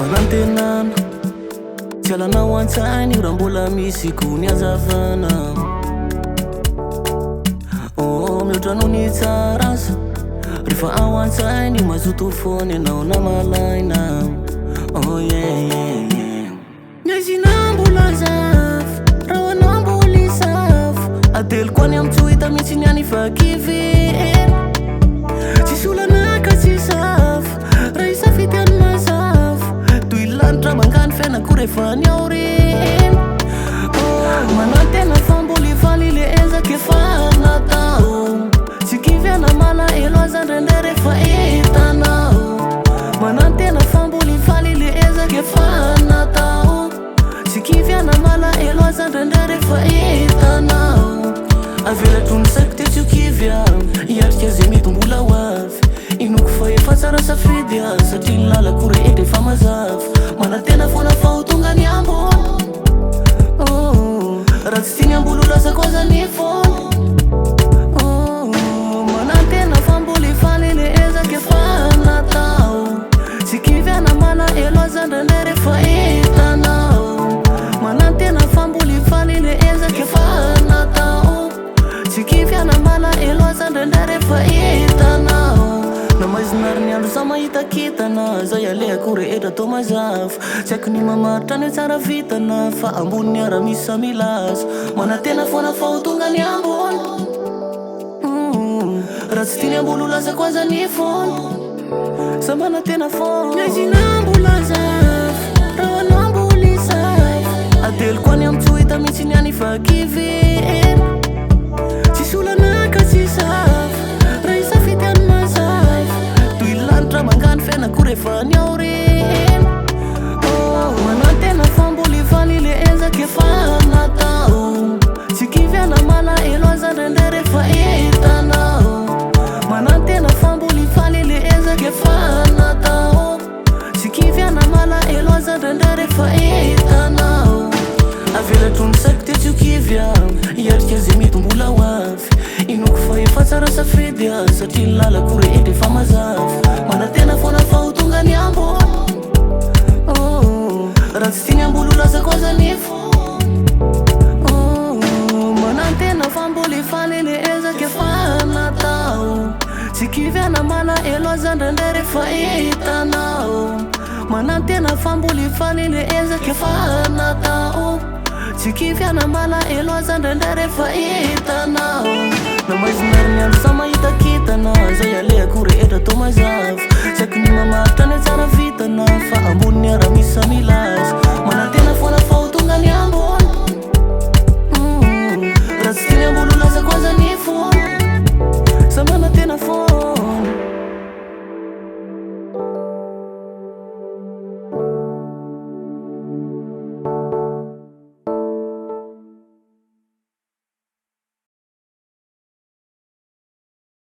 Fanantenana tialanao an-tsainy raha mbola misy gony azavana. Mihoatra noho ny tsara asa rehefa ao an-tsainy mazoto foana ianao na malaina. Miazina mbola zafy raha anao mbola isafy adelo koa ny amtso hita mihitsy ny any vakivy. Tsisy olana ka tsy safy raha isafidy any mazafy toy lanitra mangany fiainako rehefa ny aorina. Manantena fa mbola ifaly le ezaka efa natao tsy kiviana malahelo aza ndraindray rehefa hitanao. Manantena fa mbola ifaly le ezaka efa natao tsy kiviana malahelo aza ndraindray rehefa hitanao. Avelatro ny saiko te tsy ho kivya hiatrika zay mety mbola ho avy inoko fa efa tsara safidy satria ny lalako rehetra efa mazavy. Manantena foana fa ho tonga ny ambony raha tsy tiany ambolo lasako aza ny foana. Manantena fa mbola ifaly le ezaka efa natao tsy kiviana malahelo aza ndraindray rehefa hitanao. Manantena fa mbola ifaly le ezaka efa natao tsy kiviana malahelo aza ndraindray rehefa hitanao. Namazinary ny andro sa mahitakitana zay alehako rehetra to mazafy tsy haiko ny mamaritra ny tsara vitana fa ambony ny ara misy samilaza. Manantena foana fa ho tonga ny ambony raha tsy tiany ambolo lasako aza ny foana. Sa manantena foana miazina mbola zafy raha anao mbola isafy adelo koa ny amtso hita mihitsy ny any vakivy. Tsisy olana ka tsy safy raha isafidy any mazafy toy lanitra mangany fiainako rehefa ny aorina. Manantena fa mbola ifaly le ezaka efa natao tsy kiviana malahelo aza ndraindray rehefa hitanao. Manantena fa mbola ifaly le ezaka efa natao tsy kiviana malahelo aza ndraindray rehefa hitanao. Avelatro ny saiko te tsy ho kivya hiatrika zay mety mbola ho avy inoko fa efa tsara safidy satria ny lalako rehetra efa mazavy. Manantena foana fa ho tonga ny ambony raha tsy tiany ambolo lasako aza ny foana. Manantena fa mbola ifaly le ezaka efa natao tsy kiviana malahelo aza ndraindray rehefa hitanao. Manantena fa mbola ifaly le ezaka efa natao tsy kiviana malahelo aza ndraindray rehefa hitanao. Namazinary ny andro sa mahitakitana zay alehako rehetra to mazavy tsy haiko ny mamaritra ny tsara vitana fa ambony ny ara misy samilaza. Manantena foana fa ho tonga ny ambony